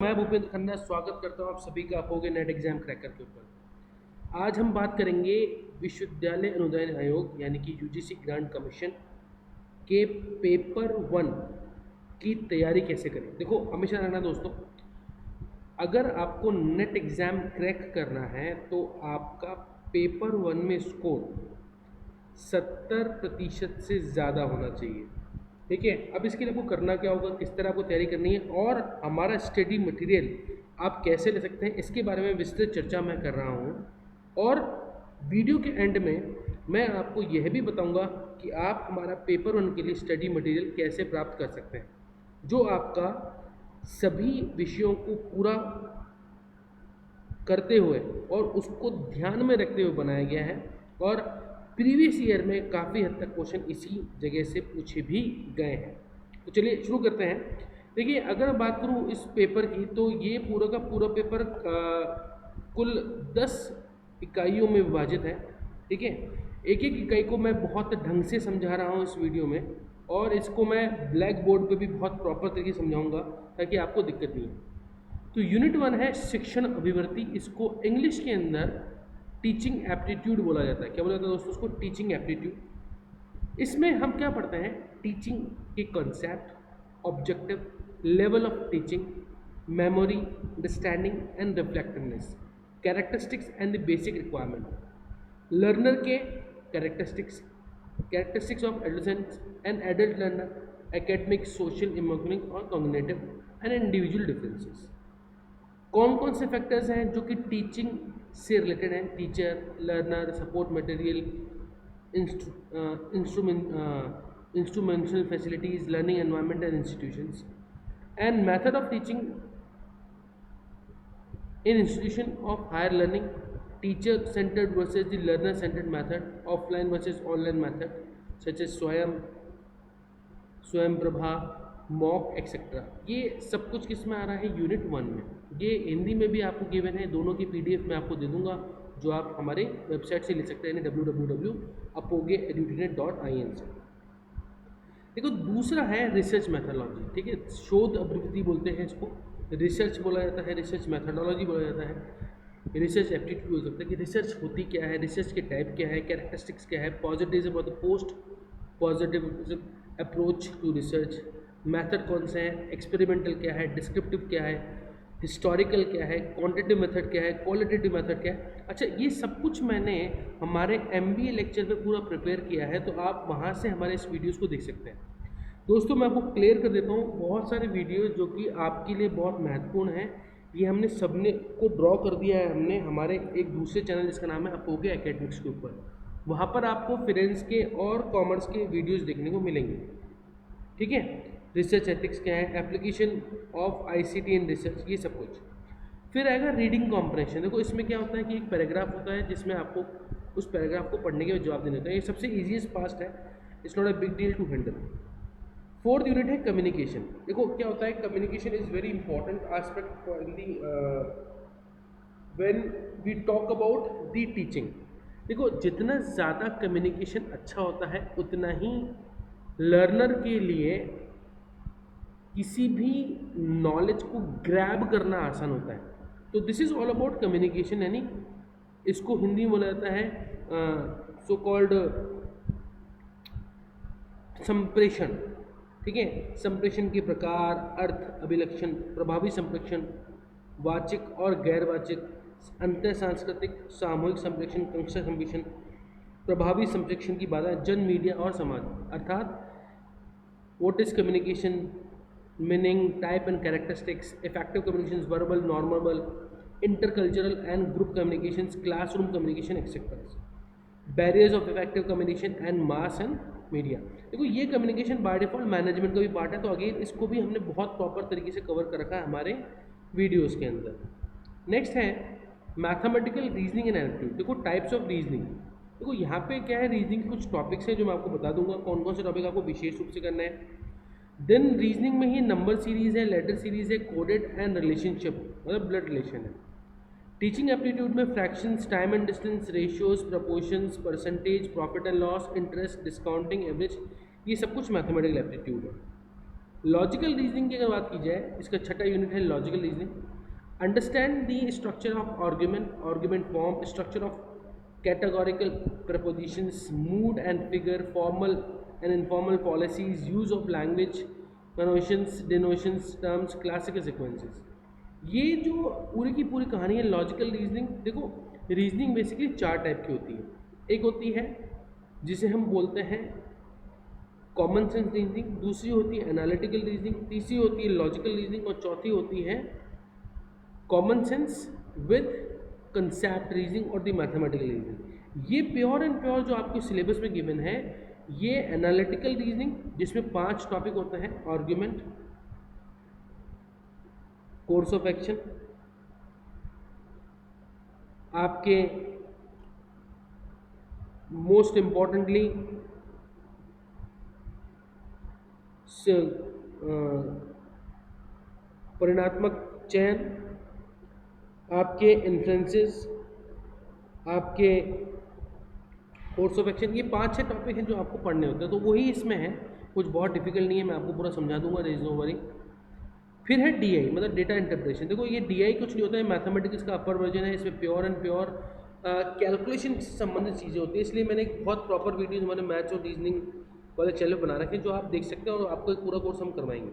मैं भूपेंद्र खन्ना स्वागत करता हूं आप सभी का आप होगे नेट एग्जाम क्रैकर के ऊपर। आज हम बात करेंगे विश्वविद्यालय अनुदान आयोग यानी कि यूजीसी ग्रांट कमीशन के पेपर 1 की तैयारी कैसे करें। देखो हमेशा रहना दोस्तों, अगर आपको नेट एग्ज़ाम क्रैक करना है तो आपका पेपर 1 में स्कोर 70% से ज़्यादा होना चाहिए। ठीक है, अब इसके लिए आपको करना क्या होगा, किस तरह आपको तैयारी करनी है और हमारा स्टडी मटेरियल आप कैसे ले सकते हैं, इसके बारे में विस्तृत चर्चा मैं कर रहा हूँ। और वीडियो के एंड में मैं आपको यह भी बताऊंगा कि आप हमारा पेपर 1 के लिए स्टडी मटेरियल कैसे प्राप्त कर सकते हैं, जो आपका सभी विषयों को पूरा करते हुए और उसको ध्यान में रखते हुए बनाया गया है। और प्रीवियस ईयर में काफ़ी हद तक क्वेश्चन इसी जगह से पूछे भी गए हैं। तो चलिए शुरू करते हैं। देखिए, अगर बात करूं इस पेपर की तो ये पूरा का पूरा पेपर कुल 10 इकाइयों में विभाजित है। ठीक है, एक एक इकाई को मैं बहुत ढंग से समझा रहा हूं इस वीडियो में, और इसको मैं ब्लैक बोर्ड पे भी बहुत प्रॉपर तरीके से समझाऊंगा ताकि आपको दिक्कत नहीं हो। तो यूनिट 1 है शिक्षण अभिवृत्ति। इसको इंग्लिश के अंदर टीचिंग एप्टीट्यूड बोला जाता है। क्या बोला जाता है दोस्तों? उसको टीचिंग एप्टीट्यूड। इसमें हम क्या पढ़ते हैं? टीचिंग के concept, objective, level of teaching, memory, understanding and reflectiveness, characteristics and the basic requirement, learner के characteristics, characteristics of adolescents and adult learner, academic, social, emotional और कॉग्निटिव एंड इंडिविजुअल डिफरेंसेस। कौन कौन से फैक्टर्स हैं जो कि teaching से related हैं? Teacher, learner, support material, instrumental facilities, learning environment and institutions, and method of teaching in institution of higher learning, teacher centred versus the learner centred method, offline versus online method such as Swayam Prabha, mock etcetera. ये सब कुछ किस में आ रहा है? Unit 1 में। ये हिंदी में भी आपको गिवन है, दोनों की पीडीएफ मैं आपको दे दूंगा जो आप हमारे वेबसाइट से ले सकते हैं, यानी www.apogeeducanet.in से। देखो, दूसरा है रिसर्च मैथोलॉजी। ठीक है, शोध अभिवृत्ति बोलते हैं इसको, रिसर्च बोला जाता है, रिसर्च मैथोलॉजी बोला जाता है, रिसर्च एप्टीट्यूड बोल सकते हैं कि रिसर्च होती क्या है, रिसर्च के टाइप क्या है, कैरेक्टरिस्टिक्स क्या है, पॉजिटिविज्म और the post positivism approach to research, method कौन से हैं, एक्सपेरिमेंटल क्या है, डिस्क्रिप्टिव क्या है, हिस्टोरिकल क्या है, क्वांटिटेटिव मेथड क्या है, क्वालिटेटिव मेथड क्या है। अच्छा, ये सब कुछ मैंने हमारे MBA लेक्चर पे पूरा प्रिपेयर किया है, तो आप वहाँ से हमारे इस वीडियोस को देख सकते हैं। दोस्तों, मैं आपको क्लियर कर देता हूँ, बहुत सारे वीडियो जो कि आपके लिए बहुत महत्वपूर्ण हैं, ये हमने सबने को ड्रॉ कर दिया है हमने हमारे एक दूसरे चैनल जिसका नाम है अपोगे एकेडमिक्स के ऊपर। वहाँ पर आपको फिनेंस के और कॉमर्स के वीडियोज़ देखने को मिलेंगे। ठीक है, रिसर्च एथिक्स क्या है, application of ICT in research, ये सब कुछ। फिर आएगा रीडिंग कॉम्प्रहेंशन। देखो, इसमें क्या होता है कि एक पैराग्राफ होता है जिसमें आपको उस पैराग्राफ को पढ़ने के जवाब देने होते हैं। ये सबसे ईजीएस्ट पास्ट है, it's not a big deal to handle. Fourth unit है कम्युनिकेशन। देखो क्या होता है, communication is very important aspect for the when we talk about the teaching. देखो, जितना ज़्यादा कम्युनिकेशन अच्छा होता है उतना ही लर्नर के लिए किसी भी नॉलेज को ग्रैब करना आसान होता है। तो this is all about communication, यानी इसको हिंदी में बोला जाता है सो कॉल्ड संप्रेषण। ठीक है, संप्रेषण के प्रकार, अर्थ, अभिलक्षण, प्रभावी संप्रेषण, वाचिक और गैर वाचिक, अंतर सांस्कृतिक, सामूहिक संप्रेषण, कक्षा संप्रेषण, प्रभावी संप्रेषण की बाधा, जन, मीडिया और समाज। अर्थात what is communication, meaning, type and characteristics, effective communication, verbal, non verbal, intercultural and group communications, classroom communication etcetera, barriers of effective communication and mass and media. देखो, ये कम्युनिकेशन बाय डिफॉल्ट मैनेजमेंट का भी part है, तो again इसको भी हमने बहुत प्रॉपर तरीके से कवर कर रखा है हमारे वीडियोस के अंदर। नेक्स्ट है मैथमेटिकल रीजनिंग एंड एप्टीट्यूड। देखो, टाइप्स ऑफ रीजनिंग। देखो, यहाँ पे क्या है, रीजनिंग के कुछ टॉपिक्स हैं जो मैं आपको बता दूंगा कौन कौन से टॉपिक आपको विशेष रूप से करना है। देन रीजनिंग में ही नंबर सीरीज है, लेटर सीरीज है, कोडेड एंड रिलेशनशिप मतलब ब्लड रिलेशन है। टीचिंग एप्टीट्यूड में fractions, time and distance, ratios, proportions, percentage, profit and loss, interest, discounting, average, ये सब कुछ मैथमेटिकल एप्टीट्यूड है। लॉजिकल रीजनिंग की अगर बात की जाए, इसका छठा यूनिट है logical reasoning. Understand the structure of argument, argument form, structure of categorical prepositions, mood and figure, formal and informal policies, use of language, connotations, denotions, terms, classical sequences। ये जो पूरी की पूरी कहानी है लॉजिकल रीजनिंग। देखो reasoning basically चार type की होती है। एक होती है जिसे हम बोलते हैं कॉमन सेंस रीजनिंग, दूसरी होती है एनालिटिकल रीजनिंग, तीसरी होती है लॉजिकल रीजनिंग और चौथी होती है common sense with concept reasoning और द मैथमेटिकल रीजनिंग। ये प्योर एंड प्योर जो आपके सिलेबस में गिवन है, ये एनालिटिकल रीजनिंग जिसमें 5 टॉपिक होते हैं, आर्ग्यूमेंट, कोर्स ऑफ एक्शन, आपके मोस्ट इम्पॉर्टेंटली परिणात्मक चयन, आपके इन्फ्लुएंसेस, आपके कोर्स ऑफ एक्शन। ये 5-6 टॉपिक हैं जो आपको पढ़ने होते हैं, तो वही इसमें है, कुछ बहुत डिफिकल्ट नहीं है, मैं आपको पूरा समझा दूंगा, देयर इज नो वरी। फिर है डीआई, मतलब डेटा इंटरप्रिटेशन। देखो ये डीआई कुछ नहीं होता है, मैथमेटिक्स का अपर वर्जन है, इसमें प्योर एंड प्योर कैलकुलेशन से संबंधित चीज़ें होती हैं। इसलिए मैंने एक बहुत प्रॉपर वीडियो हमारे मैथ्स और रीजनिंग वाले चैनल बना रखे हैं, जो आप देख सकते हैं और आपको एक पूरा कोर्स हम करवाएंगे।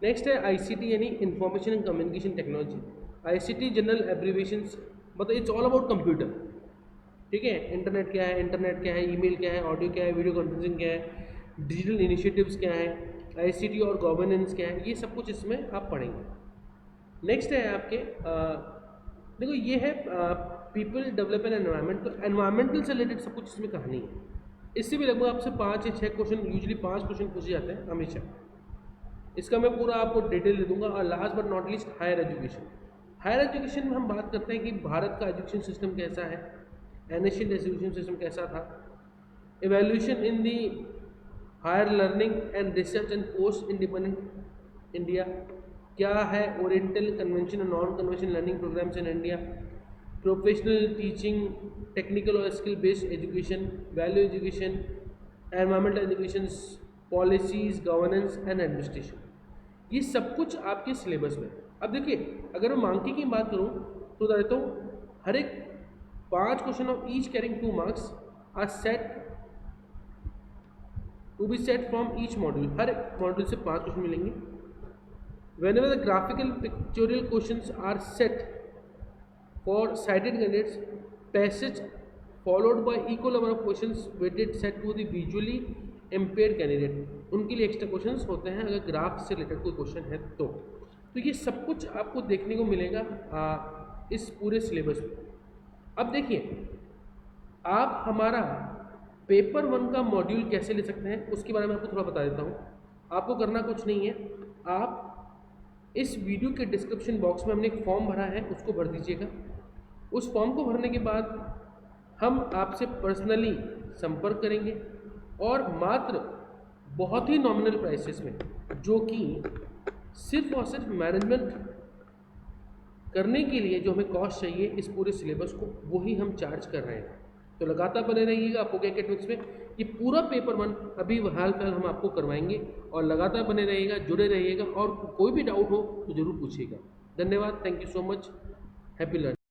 नेक्स्ट है आईसीटी यानी information and communication technology. ICT general abbreviations, मतलब इट्स ऑल अबाउट कंप्यूटर, ठीक है। इंटरनेट क्या है, ईमेल क्या है, ऑडियो क्या है, वीडियो कॉन्फ्रेंसिंग क्या है, डिजिटल इनिशिएटिव्स क्या है, आईसीटी और गवर्नेंस क्या है, ये सब कुछ इसमें आप पढ़ेंगे। नेक्स्ट है आपके देखो ये है पीपल डेवलपमेंट एनवायरनमेंट। तो एनवायरमेंटल से रिलेटेड सब कुछ इसमें कहानी है। इससे भी लगभग आपसे 5 या 6 क्वेश्चन, यूजुअली 5 क्वेश्चन पूछे जाते हैं हमेशा। इसका मैं पूरा आपको डिटेल दे दूंगा। और last but not least higher education. Higher education में हम बात करते हैं कि भारत का एजुकेशन सिस्टम कैसा है, एशियन एजुकेशन सिस्टम कैसा था, evolution in the higher learning and research and post independent India, क्या है ओरिएंटल कन्वेंशन और non convention learning programs in India, professional teaching, technical और skill based education, value education, environmental education, policies, governance and administration. ये सब कुछ आपके syllabus में। अब देखिए अगर मैं मांकी की बात करूँ तो बता देता हूँ, हर एक 5 question of each carrying 2 marks are set to be set from each module. हर एक मॉड्यूल से 5 क्वेश्चन मिलेंगे। whenever the graphical pictorial questions are set for sighted candidates, passage followed by equal number of questions weighted set to the visually impaired candidate, उनके लिए extra questions होते हैं अगर graph से रिलेटेड कोई क्वेश्चन है तो ये सब कुछ आपको देखने को मिलेगा इस पूरे सिलेबस में। अब देखिए आप हमारा पेपर 1 का मॉड्यूल कैसे ले सकते हैं उसके बारे में आपको थोड़ा बता देता हूँ। आपको करना कुछ नहीं है, आप इस वीडियो के डिस्क्रिप्शन बॉक्स में हमने एक फॉर्म भरा है, उसको भर दीजिएगा। उस फॉर्म को भरने के बाद हम आपसे पर्सनली संपर्क करेंगे और मात्र बहुत ही नॉमिनल प्राइसेस में, जो कि सिर्फ और सिर्फ मैनेजमेंट करने के लिए जो हमें कॉस्ट चाहिए इस पूरे सिलेबस को, वही हम चार्ज कर रहे हैं। तो लगातार बने रहिएगा आपको एकेडमिक्स में। ये पूरा पेपर 1 अभी हाल फिलहाल हम आपको करवाएंगे और लगातार बने रहिएगा, जुड़े रहिएगा और कोई भी डाउट हो तो ज़रूर पूछिएगा। धन्यवाद, thank you so much, happy learning.